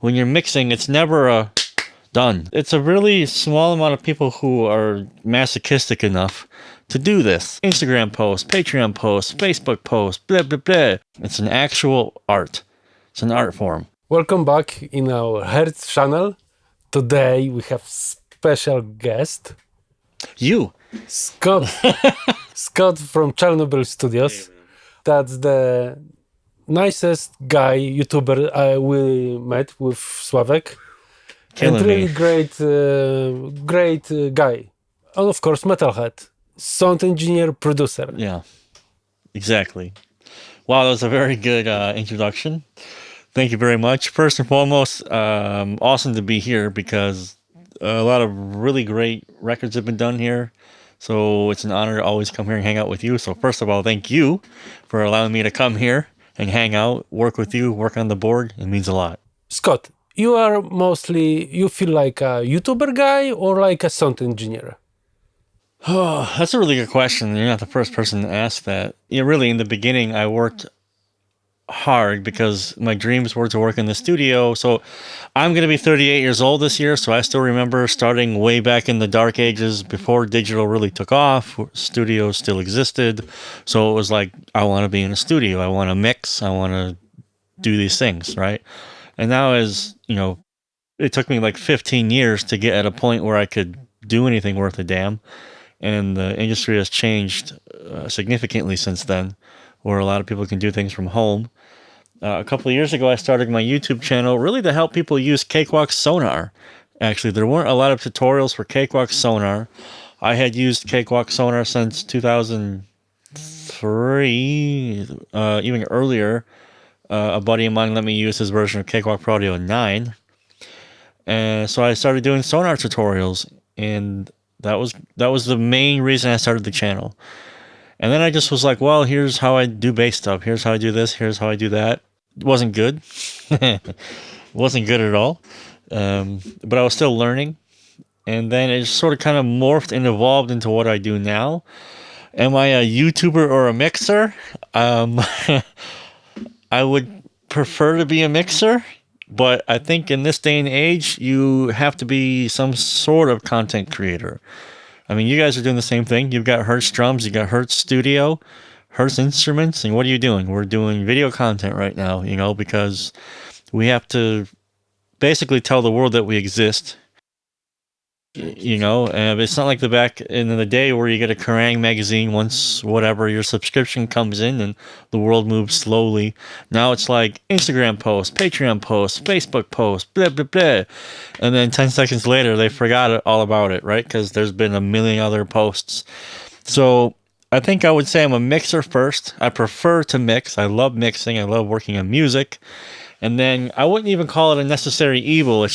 When you're mixing, it's never a done. It's a really small amount of people who are masochistic enough to do this. Instagram post, Patreon post, Facebook post, blah, blah, blah. It's an actual art. It's an art form. Welcome back in our Hertz channel. Today we have special guest. You. Scott. Scott from Chernobyl Studios. That's the nicest guy, YouTuber we met with Slawek. Killing and really me. great guy. And of course, metalhead, sound engineer, producer. Yeah, exactly. Wow, that was a very good introduction. Thank you very much. First and foremost, awesome to be here because a lot of really great records have been done here. So it's an honor to always come here and hang out with you. So first of all, thank you for allowing me to come here and hang out, work with you, work on the board. It means a lot. Scott, you are mostly, you feel like a YouTuber guy or like a sound engineer? Oh, that's a really good question. You're not the first person to ask that. Yeah, really, in the beginning, I worked hard because my dreams were to work in the studio. So I'm going to be 38 years old this year. So I still remember starting way back in the dark ages before digital really took off. Studios still existed. So it was like, I want to be in a studio. I want to mix. I want to do these things, right? And now as, you know, it took me like 15 years to get at a point where I could do anything worth a damn. And the industry has changed significantly since then, where a lot of people can do things from home. A couple of years ago, I started my YouTube channel really to help people use Cakewalk Sonar. Actually, there weren't a lot of tutorials for Cakewalk Sonar. I had used Cakewalk Sonar since 2003, even earlier. A buddy of mine let me use his version of Cakewalk Pro Audio 9. And so I started doing sonar tutorials, and that was the main reason I started the channel. And then I just was like, well, here's how I do bass stuff. Here's how I do this. Here's how I do that. It wasn't good. Wasn't good at all. But I was still learning. And then it just sort of kind of morphed and evolved into what I do now. Am I a YouTuber or a mixer? I would prefer to be a mixer. But I think in this day and age, you have to be some sort of content creator. I mean, you guys are doing the same thing. You've got Hertz Drums, you got Hertz Studio, Hertz Instruments, and what are you doing? We're doing video content right now, you know, because we have to basically tell the world that we exist. You know, and it's not like the back in the day where you get a Kerrang magazine once whatever your subscription comes in and the world moves slowly. Now it's like Instagram post, Patreon post, Facebook post, blah, blah, blah. And then 10 seconds later, they forgot all about it, right? Because there's been a million other posts. So I think I would say I'm a mixer first. I prefer to mix. I love mixing. I love working on music. And then I wouldn't even call it a necessary evil.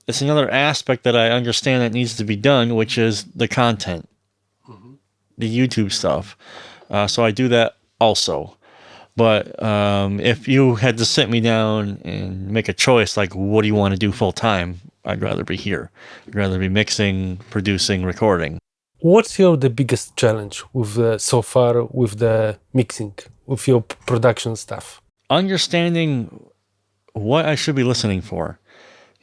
It's another aspect that I understand that needs to be done, which is the content, the YouTube stuff. So I do that also. But if you had to sit me down and make a choice, like, what do you want to do full time? I'd rather be here. I'd rather be mixing, producing, recording. What's the biggest challenge with so far with the mixing, with your production stuff? Understanding what I should be listening for.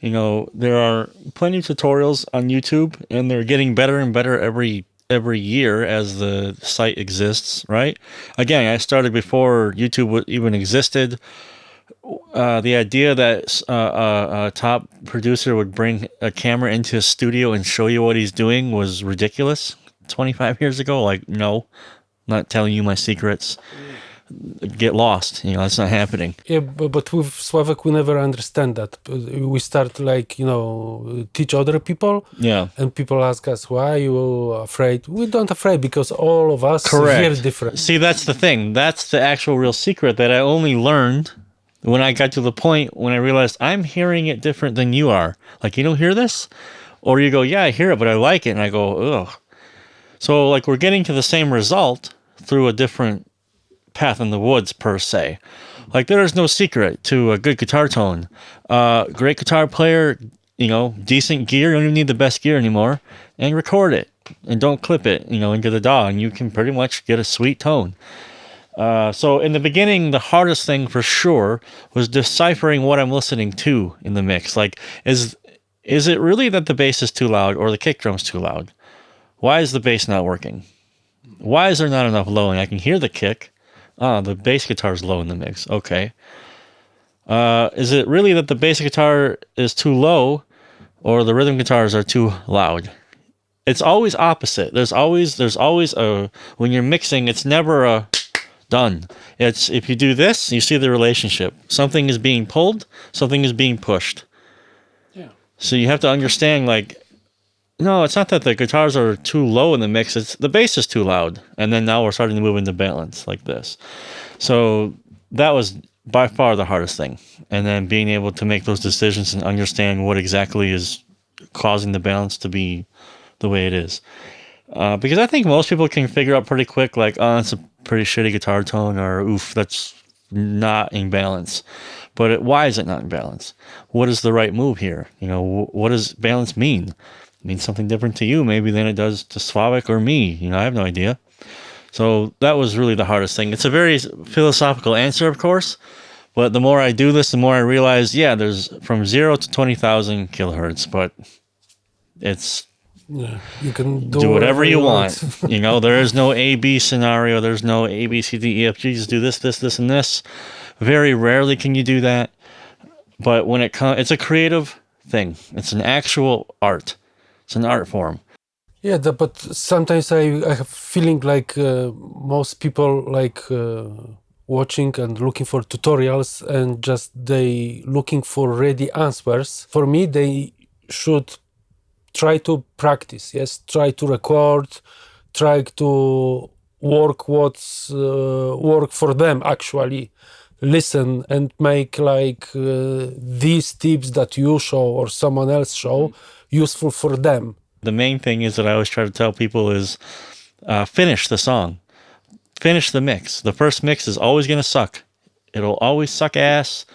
You know, there are plenty of tutorials on YouTube, and they're getting better and better every year as the site exists, right? Again, I started before YouTube even existed. The idea that a top producer would bring a camera into his studio and show you what he's doing was ridiculous 25 years ago. Like, no, not telling you my secrets. Get lost, you know, that's not happening. Yeah, but with Slawek we never understand that. We start like, you know, teach other people. Yeah. And people ask us, why are you afraid? We don't afraid because all of us hear different. See, that's the thing. That's the actual real secret that I only learned when I got to the point when I realized I'm hearing it different than you are. Like, you don't hear this? Or you go, yeah, I hear it, but I like it. And I go, ugh. So like we're getting to the same result through a different path in the woods per se. Like there is no secret to a good guitar tone. Great guitar player, you know, decent gear. You don't even need the best gear anymore, and record it and don't clip it, you know, into the DAW, and you can pretty much get a sweet tone. So in the beginning, the hardest thing for sure was deciphering what I'm listening to in the mix. Like, is it really that the bass is too loud or the kick drum's too loud? Why is the bass not working? Why is there not enough lowing? I can hear the kick. The bass guitar is low in the mix. Okay. Is it really that the bass guitar is too low or the rhythm guitars are too loud? It's always opposite. There's always a, when you're mixing, it's never a done. It's, if you do this, you see the relationship. Something is being pulled, something is being pushed. Yeah. So you have to understand, like, no, it's not that the guitars are too low in the mix, it's the bass is too loud. And then now we're starting to move into balance like this. So that was by far the hardest thing. And then being able to make those decisions and understand what exactly is causing the balance to be the way it is. Because I think most people can figure out pretty quick, like, oh, that's a pretty shitty guitar tone, or oof, that's not in balance. But why is it not in balance? What is the right move here? You know, what does balance mean? It means something different to you maybe than it does to Slawek or me. You know, I have no idea. So that was really the hardest thing. It's a very philosophical answer, of course. But the more I do this, the more I realize, yeah, there's from 0 to 20,000 kilohertz, but it's, Yeah, you can do whatever you want. You know, there is no A, B scenario. There's no A, B, C, D, E, F, G. Just do this, this, this, and this. Very rarely can you do that. But when it comes, it's a creative thing. It's an actual art. It's an art form. Yeah, but sometimes I have feeling like most people like watching and looking for tutorials and just they looking for ready answers. For me, they should try to practice, yes, try to record, try to work what's work for them actually. Listen and make like these tips that you show or someone else show useful for them. The main thing is that I always try to tell people is finish the song. Finish the mix. The first mix is always going to suck. It'll always suck ass.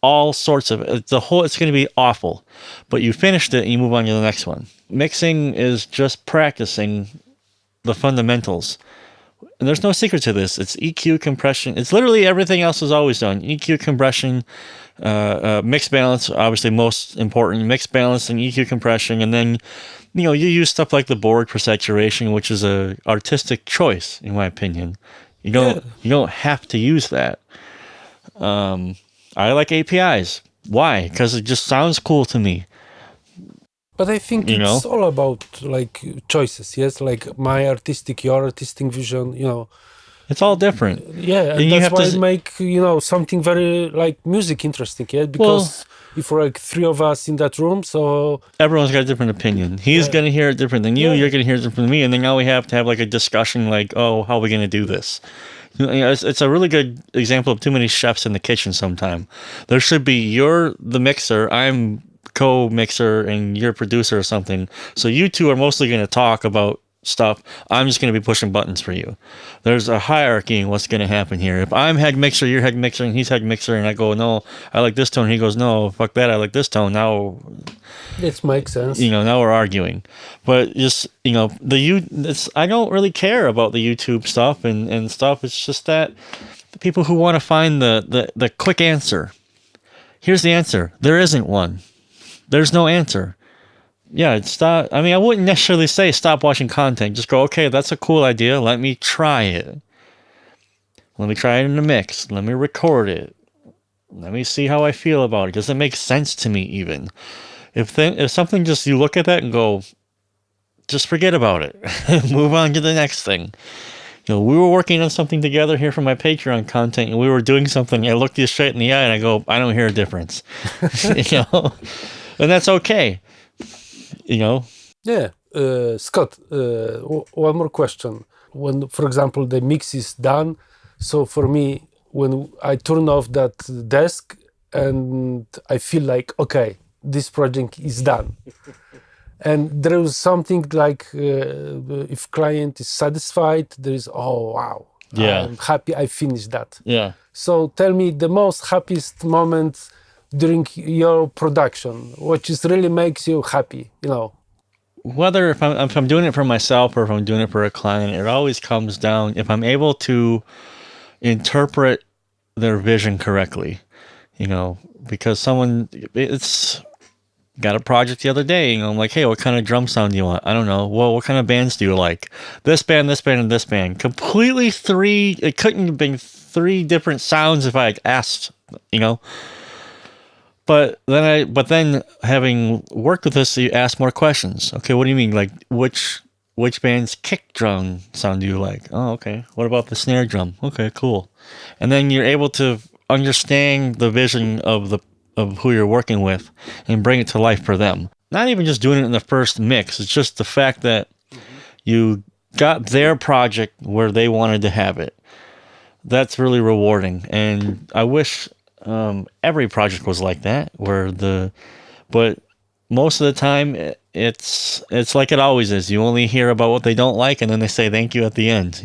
All sorts of it's going to be awful, but you finished it and you move on to the next one. Mixing is just practicing the fundamentals, and there's no secret to this. It's EQ, compression. It's literally everything else is always done. EQ, compression, mix balance, obviously most important. Mix balance and EQ, compression, and then you use stuff like the board for saturation, which is a artistic choice in my opinion. You don't have to use that. I like APIs. Why? Because it just sounds cool to me. But I think it's all about like choices, yes? Like my artistic, your artistic vision, It's all different. Yeah, and that's why I make, something very like music interesting, yeah? Because if we're like three of us in that room, so... Everyone's got a different opinion. He's going to hear it different than you, you're going to hear it different than me, and then now we have to have like a discussion like, oh, how are we going to do this? It's a really good example of too many chefs in the kitchen sometime. There should be, you're the mixer, I'm co-mixer, and you're producer or something. So you two are mostly going to talk about stuff. I'm just going to be pushing buttons for you. There's a hierarchy in what's going to happen here. If I'm head mixer, you're head mixer, and he's head mixer, and I go, no, I like this tone. He goes, no, fuck that, I like this tone. Now... It makes sense. Now we're arguing. But just, I don't really care about the YouTube stuff and stuff. It's just that the people who want to find the quick answer. Here's the answer. There isn't one. There's no answer. Yeah, I wouldn't necessarily say stop watching content. Just go, okay, that's a cool idea. Let me try it. Let me try it in the mix. Let me record it. Let me see how I feel about it. Does it make sense to me even? If something just, you look at that and go, just forget about it. Move on to the next thing. We were working on something together here for my Patreon content, and we were doing something. I looked you straight in the eye and I go, I don't hear a difference. And that's okay. Yeah. Scott, one more question. When, for example, the mix is done, so for me, when I turn off that desk and I feel like, okay, this project is done. And there is something like, if client is satisfied, there is, oh, wow. Yeah. I'm happy I finished that. Yeah. So tell me the most happiest moment during your production, which is really makes you happy, whether if I'm doing it for myself or if I'm doing it for a client, it always comes down if I'm able to interpret their vision correctly, because it's got a project the other day, I'm like, hey, what kind of drum sound do you want? I don't know. Well, what kind of bands do you like? This band, and this band. Completely it couldn't have been three different sounds if I had asked, But then having worked with this, you ask more questions. Okay, what do you mean? Like which band's kick drum sound do you like? Oh, okay. What about the snare drum? Okay, cool. And then you're able to understand the vision of who you're working with and bring it to life for them. Not even just doing it in the first mix. It's just the fact that you got their project where they wanted to have it. That's really rewarding, and I wish every project was like that. But most of the time, it's like it always is. You only hear about what they don't like, and then they say thank you at the end.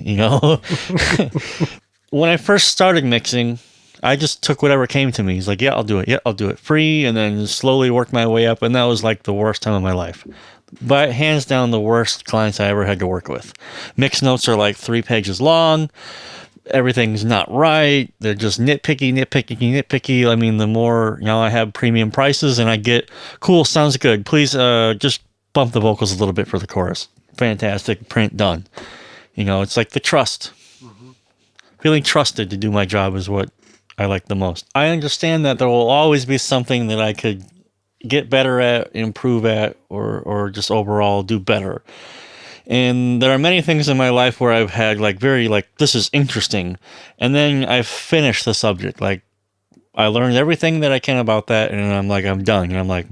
When I first started mixing, I just took whatever came to me. He's like, yeah, I'll do it. Yeah, I'll do it free, and then slowly worked my way up, and that was like the worst time of my life. But hands down, the worst clients I ever had to work with. Mix notes are like 3 pages long. Everything's not right. They're just nitpicky. I mean, the more, I have premium prices and I get, cool, sounds good. Please just bump the vocals a little bit for the chorus. Fantastic, print, done. It's like the trust. Mm-hmm. Feeling trusted to do my job is what I like the most. I understand that there will always be something that I could get better at, improve at, or just overall do better. And there are many things in my life where I've had this is interesting. And then I've finished the subject. Like, I learned everything that I can about that, and I'm like, I'm done. And I'm like,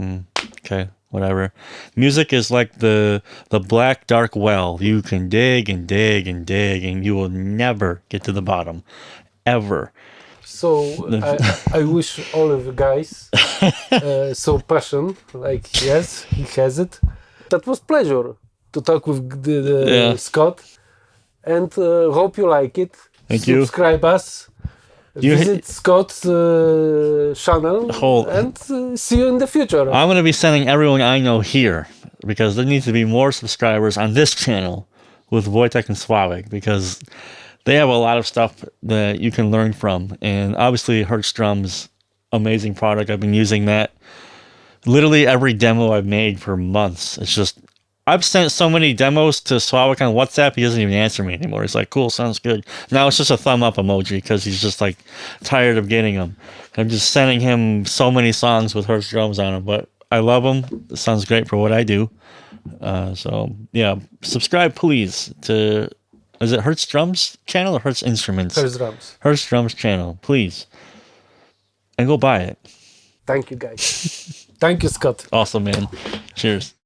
okay, whatever. Music is like the black, dark well. You can dig and dig and dig, and you will never get to the bottom. Ever. So I wish all of you guys so passion, like he has it. That was pleasure to talk with Scott, and hope you like it. Thank you. Subscribe us. Visit Scott's channel and see you in the future. I'm going to be sending everyone I know here because there needs to be more subscribers on this channel with Wojtek and Slawek because they have a lot of stuff that you can learn from. And obviously, Hertz Drums, amazing product. I've been using that. Literally every demo I've made for months. It's just, I've sent so many demos to Slawek on WhatsApp, he doesn't even answer me anymore. He's like, cool, sounds good. Now it's just a thumb up emoji because he's just like tired of getting them. I'm just sending him so many songs with Hertz Drums on them, but I love them. It sounds great for what I do. So, yeah, subscribe, please, to, is it Hertz Drums channel or Hertz Instruments? Hertz Drums. Hertz Drums channel, please. And go buy it. Thank you, guys. Thank you, Scott. Awesome, man. Cheers.